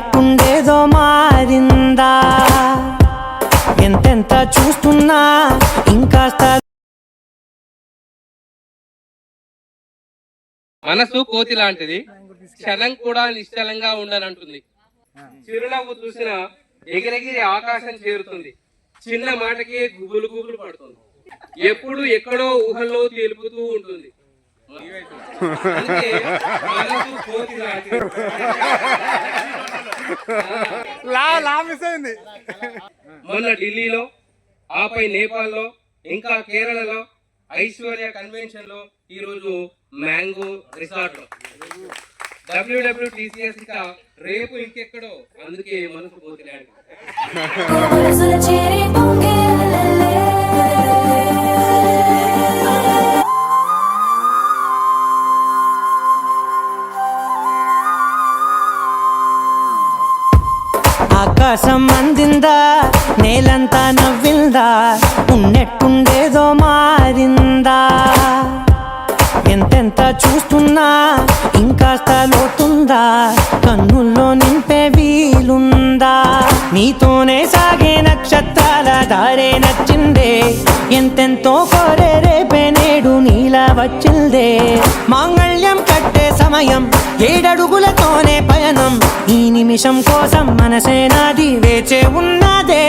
ఉన్నట్టుండేదో మారిందా ఎంతెంత చూస్తున్నా ఇంకాస్త మనసు కోతి లాంటిది, క్షణం కూడా నిశ్చలంగా ఉండనంటుంది. చిరునవ్వు చూసిన ఎగిరెగిరి ఆకాశం చేరుతుంది, చిన్న మాటకి గుబులు గుబులు పడుతుంది, ఎప్పుడు ఎక్కడో ఊహల్లో తేలుపుతూ ఉంటుంది. మనసు కోతి లాంటిది. మొన్న ఢిల్లీలో, ఆపై నేపాల్లో, ఇంకా కేరళలో ఐశ్వర్య కన్వెన్షన్ లో, ఈ రోజు మ్యాంగో రిసార్ట్ లో, WWTCS ఇంకా రేపు ఇంకెక్కడో. అందుకే మనసు పోతున్నాడు. ఆకాశం అందిందా, నేలంతా నవ్విందా, ఉన్నట్టుండేదో మారిందా ఎంతెంత చూస్తున్నా ఇంకాస్త లోతుందా, కన్నుల్లో నింపే వీలుందా, నీతోనే సాగే నక్షత్రాల దారే నచ్చిందే, ఎంతెంతో కోరే రేపే నేడు నీలా వచ్చిందే, మాంగళ్యం కట్టే సమయం 7 అడుగులతోనే పయనం, ఈ నిమిషం కోసం మనసే నాది వేచే ఉన్నదే,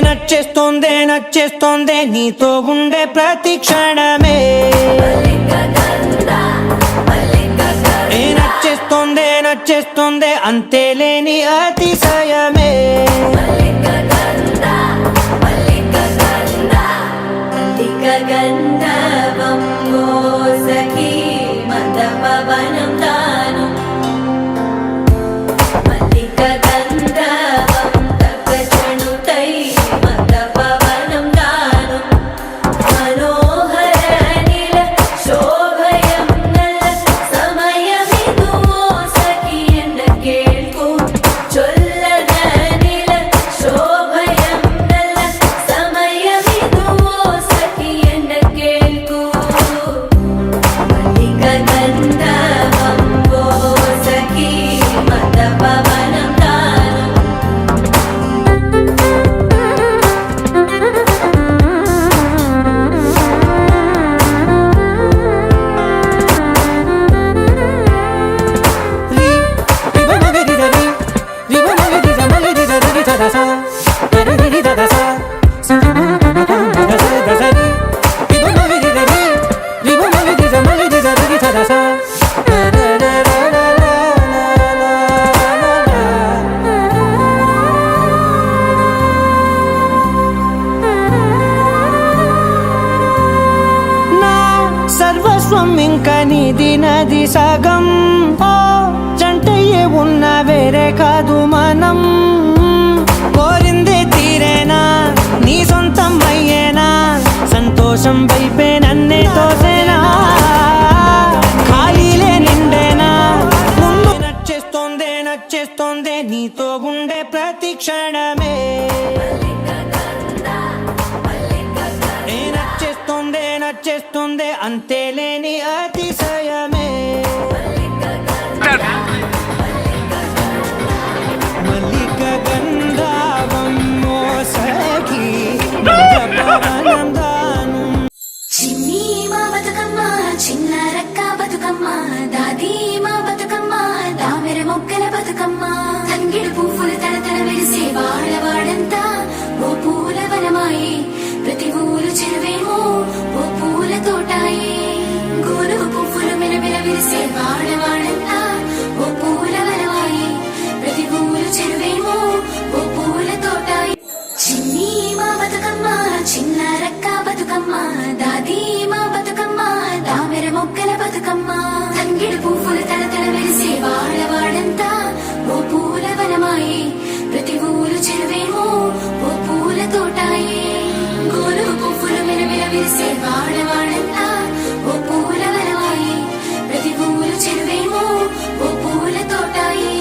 నచ్చేస్తోందే నచ్చేస్తోందే నీతో ఉండే ప్రతి క్షణమే, నచ్చేస్తోందే నచ్చేస్తోందే అంతేలేని అతిశయమే. ఇంకా నీది నది సగం, జంటయ్యే ఉన్న వేరే కాదు మనం, కోరిందే తీరేనా నీ సొంతం అయ్యేనా, సంతోషం వైపే నన్నే తోసేనా, ఖాళీలే నిండేనా, ముందు నచ్చేస్తోందే నచ్చేస్తోందే నీతో ఉండే ప్రతి క్షణమే, నచ్చేస్తోందే నచ్చేస్తోందే అంతేలేని అతిశయమే. మల్లిక గంధావం మోసకి చిన్ని మా బతుకమ్మ, చిన్న రక్క బతుకమ్మ, దాది మా బతుకమ్మ, దామెర మొక్కల బతుకమ్మ, తంగిడు పువ్వులు తడతడ వెలిసే వాడవాడంతా ఓ పూల వనమాయే, ప్రతి ఊరు చెరువేమో ఓ పూల తోటాయే, గోరుగు పువ్వులు మిలమిల విరిసే వాడవాడంతా ఓ పూల వనమాయే, ప్రతి ఊరు చెరువేమో ఓ పూల తోటాయే. చిన్ని మా బతుకమ్మ, చిన్న రక్క బతుకమ్మ, దాది మా బతుకమ్మ, దామెర మొక్కల బతుకమ్మ, తంగిడు పువ్వులు తడతడ వెలిసే వాడవాడంతా ఓ పూల వనమాయే, ప్రతి ఊరు చెరువేమో ఓ పూల తోటాయే, గోరు పువ్వులు మిలమిల విరిసే వాడవాడంతా ఓ పూల వనమాయే, ప్రతి ఊరు చెరువేమో ఓ పూల తోటాయే.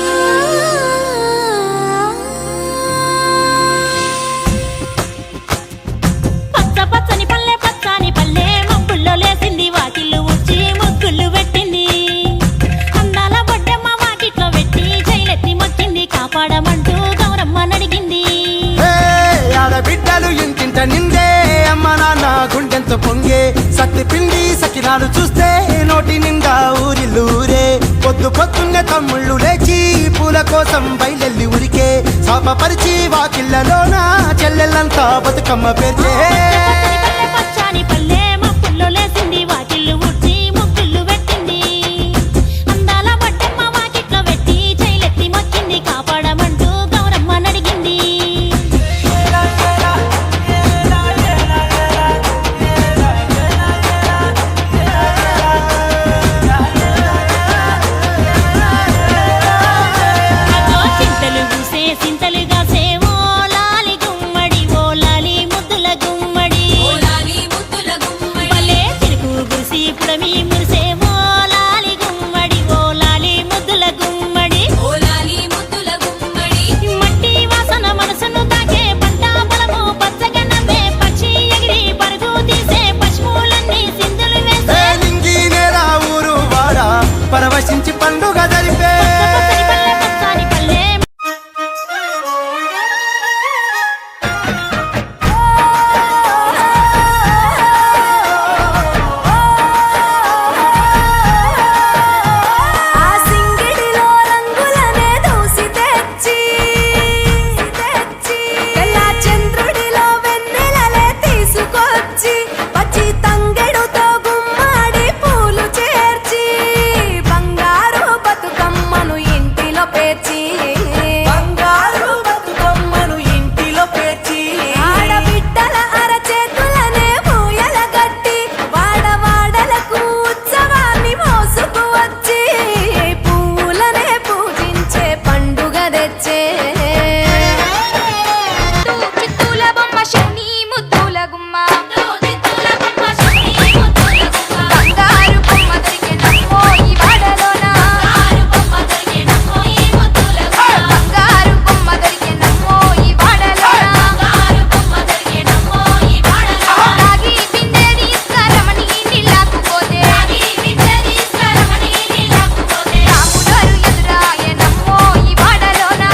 పచ్చని పల్లె పచ్చని పల్లె మబ్బుల్లో లేసింది, వాకిళ్ళు ఊడ్చి ముగ్గులు పెట్టింది, అందాల బొడ్డమ్మ వాకిట్లో పెట్టి జైలెత్తి మొక్కింది, కాపు పిల్లలు ఇంటింట నిందే అమ్మ నాన్న గుండెంతో పొంగే సత్తి పిండి సకినాలు చూస్తే నోటి నిండా ఊరిల్లూరే పొద్దు పొద్దున్నే తమ్ముళ్ళు లేచి పూల కోసం బయలెల్లి ఉరికే శాపపరిచి వాకిళ్ళలోన చెల్లెళ్ళంతా బతుకమ్మ పేర్చే పచ్చని పల్లె మబ్బుల్లో లేసింది వాకిళ్ళు ఊడ్చి ముగ్గులు పెట్టింది అందాల బట్టమ్మ వాకిట్లో పెట్టి చైలెత్తి మొక్కింది కాపాడమంటూ గౌరమ్మ నడిగింది చింతలు పూసే సింతలుగా సేవో లాలి గుమ్మడి ఓ లాలి ముద్దుల గుమ్మడి భలే చిరుకు గురిసి పుడమి మురిసే ఓ లాలి గుమ్మడి ఓ లాలి ముద్దుల గుమ్మడి మట్టి వాసన మనసును తాకే పంట పొలము పచ్చగా నవ్వే పక్షి ఎగిరి పరుగు తీసే పశువులన్నీ సింధులు వేసే నింగి నేల ఊరు వాడ పరవశించి పండుగ జరిపే పచ్చని పల్లె ఆ సింగిడిలో రంగులనే దూసి తెచ్చి తెల్ల చంద్రుడిలో వెన్నెలలే తీసుకొచ్చి పచ్చి తంగెడుతో గుమ్మాడి పూలు చేర్చి బంగారు బతుకమ్మను ఇంటిలో పేర్చి ఆడబిడ్డల అరచేతులనే ఊయల గట్టి వాడవాడలకు ఉత్సవాన్ని మోసుకు వచ్చి పూలనే పూజించే పండుగ తెచ్చే చిత్తూల బొమ్మ శని ముద్దుల గుమ్మ బంగారు బొమ్మ దొరికెనమ్మో ఈ వాడలోన బంగారు బొమ్మ దొరికెనమ్మో ఈ వాడలోన రాగి బిందె తీసుకురమని నీళ్ళకు పోతే రాములోరు ఎదురాయనమ్మో ఈ వాడలోన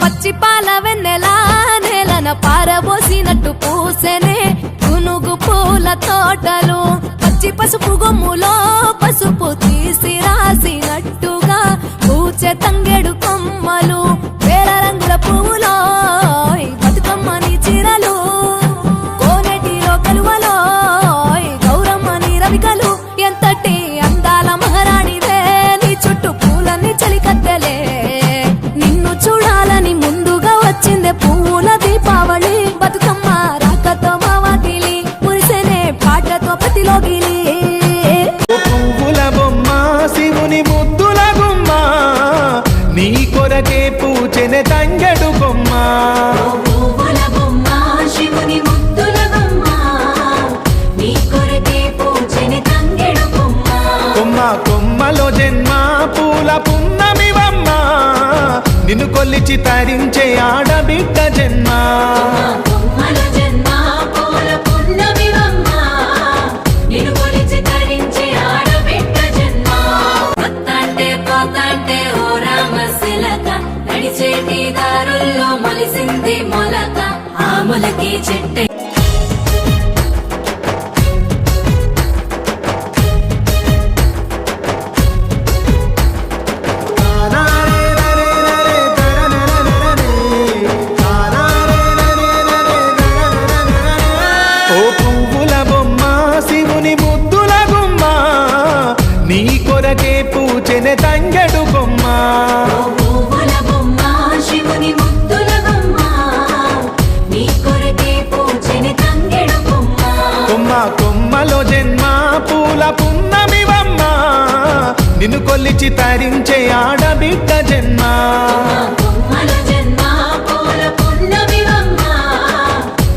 పచ్చి పాల వెన్నెల నేలన పారబోసినట్టు పూసెనే గునుగు పూల తోటలు పచ్చి పసుపు గొమ్ములో పసుపు తీసి రాసినట్టుగా పూచే తంగెడు కొమ్మలు వేల రంగుల పువ్వులో బతుకమ్మని చీరలు కోనేటిలో కలువలో గౌరమ్మని రవికలు ఎంతటి అందాల మహారాణివే నీ చుట్టూ పూలన్నీ చలికత్తెలే నిన్ను చూడాలని ముందుగా వచ్చిందే పూల దీపావళి బతుకమ్మ రాకతో మా వాకిలి మురిసెనే పాటతో ప్రతిలోగిలి పువ్వుల బొమ్మ శివుని ముద్దుల గుమ్మ నీ కొరకే పూచెనే తంగెడు కొమ్మ కొమ్మ కొమ్మలో జన్మ పూల పున్నమివమ్మ నిన్ను కొల్లిచి తరించే ఆడబిడ్డ జన్మ నడిచేటి దారుల్లో మొలిసింది మొలక ఆ మొలకి చెట్టే ఓ పువ్వుల బొమ్మ శివుని ముద్దుల గుమ్మ నీ కొరకే పూచెనే తంగెడు కొమ్మ పువ్వుల బొమ్మ శివుని ముద్దుల బొమ్మ నీ కొరకే పూజని తంగెడు బొమ్మ కొమ్మ కొమ్మలో జన్మ పూల పున్నమివమ్మ నిన్ను కొల్లిచి తరించే ఆడబిడ్డ జన్మ బొమ్మల జన్మ పూల పున్నమివమ్మ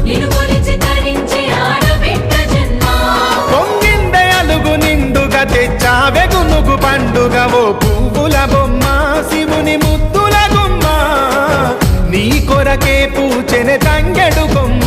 నిన్ను కొలిచి తరించే ఆడబిడ్డ జన్మ పొంగిందే అలుగు నిండుగా తెచ్చావే గునుగు పండుగ ఓ పువ్వుల బొమ్మ శివుని ముద్దుల గుమ్మ నీ కొరకే పూచెనే తంగెడు కొమ్మ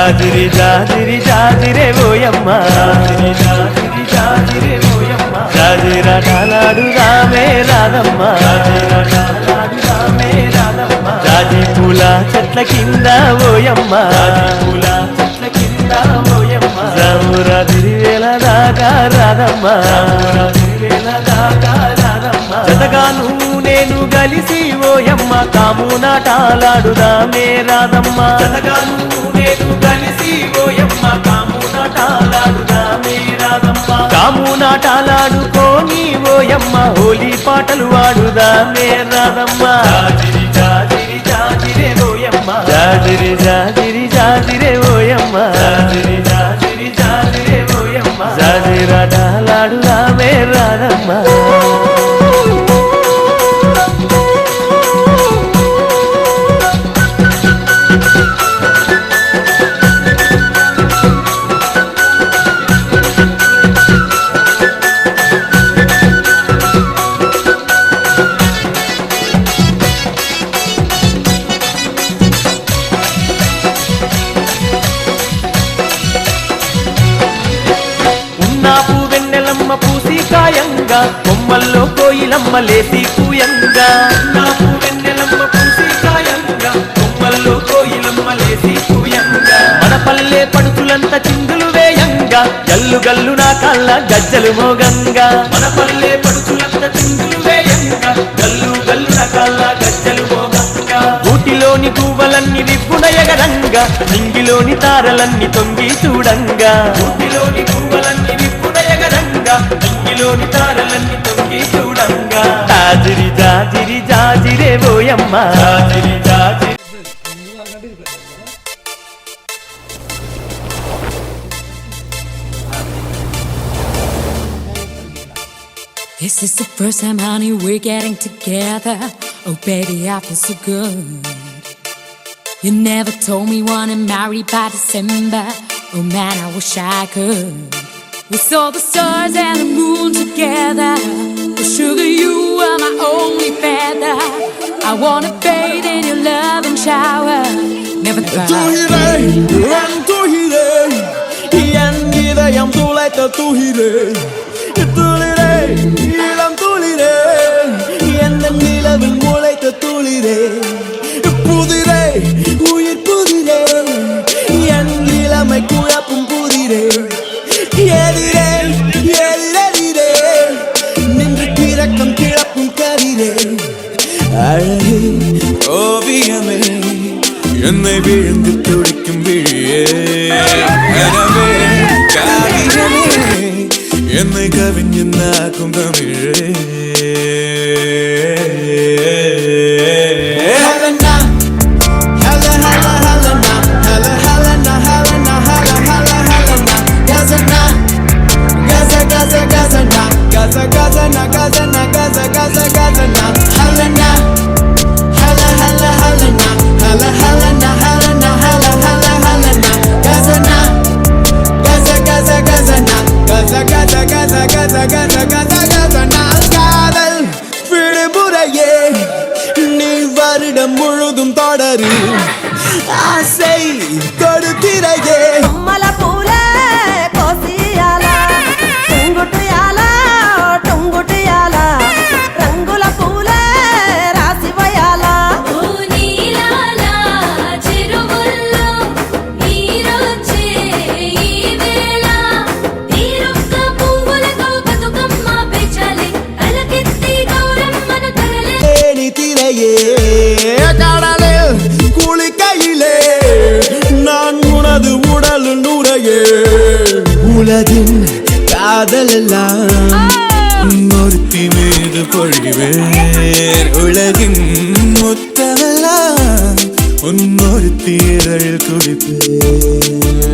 జాజిరి జాజిరి జాజిరే ఓయమ్మ జాజిరి జాజిరి జాజిరే ఓయమ్మ జాజిరాటాలాడు రామే రాధమ్మ జాజిరాటాలాడు రామే రాధమ్మ జాజి పూల చెట్ల కింద ఓయమ్మ జాజి పూల చెట్ల కింద ఓయమ్మ జామురా తిరివేల దాకా రాధమ్మ జామురా తిరివేల దాకా రాధమ్మ జతగాను నేను గలిసి ఓయమ్మ కాము నాటాలాడుదామే రాధమ్మ జతగాను నేను గలిసి ఓయమ్మ కాము నాటాలాడుదామే రాధమ్మ కాము నాటాలాడుకోని ఓయమ్మ హోలీ పాటలు వాడుదామే రాధమ్మ జాజిరి జాజిరి జాజిరే ఓయమ్మ జాజిరి జాజిరి జాజిరే ఓయమ్మ జాజిరి జాజిరి జాజిరే ఓయమ్మ జాజిరాటాలాడుదామే రాధమ్మ పూసికాయంగా కొమ్మల్లో కోయిలమ్మ లేసి పూయంగా నాకు వెన్నెలమ్మ పూసికాయంగా కొమ్మల్లో కోయిలమ్మ లేసి పూయంగా మన పల్లె పడుచులంత చిందులు వేయంగా గల్లు గల్లు నా కళ్ళ గజ్జలు మోగంగా మన పల్లె పడుచులంత చిందులు వేయంగా గల్లు గల్లు నా కళ్ళ గజ్జలు మోగంగా ఊటిలోని గువ్వలన్నీ విప్పున ఎగరంగా నింగిలోని తారలన్నీ తొంగి చూడంగా ఊటిలోని గువ్వలన్నీ విప్పున ఎగరంగా నింగిలోని తారలన్నీ తొంగి చూడంగా జాజిరి జాజిరి జాజిరే ఓయమ్మ జాజిరి జాజిరి Is this the first time, honey, we're getting together? Oh, baby, I feel so good. You never told me wanna marry by December. Oh, man, I wish I could. We saw the stars and the moon together. Oh, sugar, you are my only feather. I wanna bathe in your love and shower. Never cry. Tu hire, இதயம் துளைத்த துகிரே துளிரே இளம் துளிரே எந்த நிலவில் முளைத்த துளிரே புதிரே உயிர் புதிரே என் இளமை குழப்பும் புதிரே எதிரே எதிரெதிரே நின்று கிறக்கம் கிளப்பும் கதிரே அழகே ஓவியமே என்னை விழுந்து துடிக்கும் விழியே எனவே காவியமே என்னை கவிஞ நாக்கும் தமிழே Gaza, Gaza, na Gaza, na Gaza, Gaza, Gaza, na Helena, Hella, Hella, Helena, Hella, Helena, Helena, Hella, Hella, Helena, Gaza, na Gaza, Gaza, Gaza, na Gaza, Gaza, Gaza, Gaza, Gaza, Gaza, Gaza, na காதல் விடுமுறையே நீ வருடம் முழுதும் தொடரு ஆசை கொடுத்திரையே கடலில் குளிக்கையிலே நான் உனது உடல் நுரையே உலகின் காதல் எல்லாம் ஒருத்தி மீது பொழிவேன் உலகின் மொத்தமெல்லாம் உன்னொருத்தி இதழில் குடிப்பேன்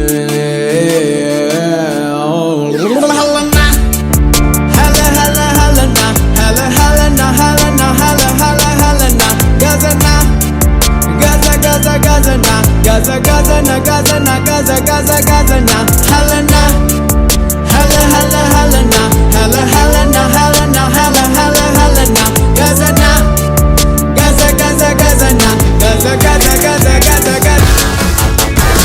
Gaza, Gaza, Gaza, na Gaza, na Gaza, Gaza, Gaza, na Helena, Hella, Hella, Helena, Hella, Helena, Helena, Hella, Hella, Helena, Gaza, na Gaza, Gaza, Gaza, na Gaza, Gaza, Gaza, Gaza, Gaza.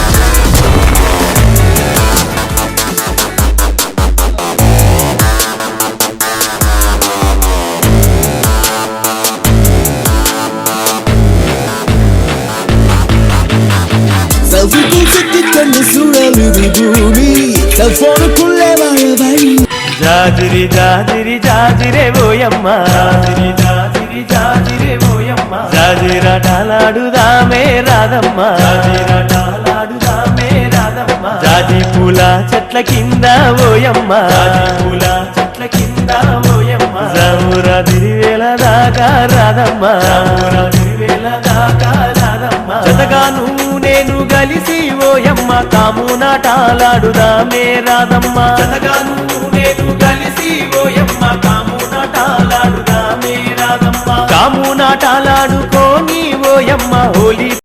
Cell phone కుళ్ళే వాడబడి జాజిరి జాజిరి జాజిరే ఓయమ్మ జాజిరి జాజిరి జాజిరే ఓయమ్మ జాజిరాటలాడుదామే రాధమ్మ జాజిరాటలాడుదామే రాధమ్మ జాజి పూల చెట్ల కింద ఓయమ్మ జాజి పూల చెట్ల కింద ఓయమ్మ జామురా తిరివేల దాకా రాధమ్మ జామురా తిరివేల దాకా రాధమ్మ జతగాను నేను గలిసి ఓయమ్మ కాము నాటాలాడుదామే రాధమ్మ జతగాను నేను కలిసి ఓయమ్మ కాము నాటాలాడుదామే రాధమ్మ కాము నాటాలాడుకోని ఓయమ్మ హోలీ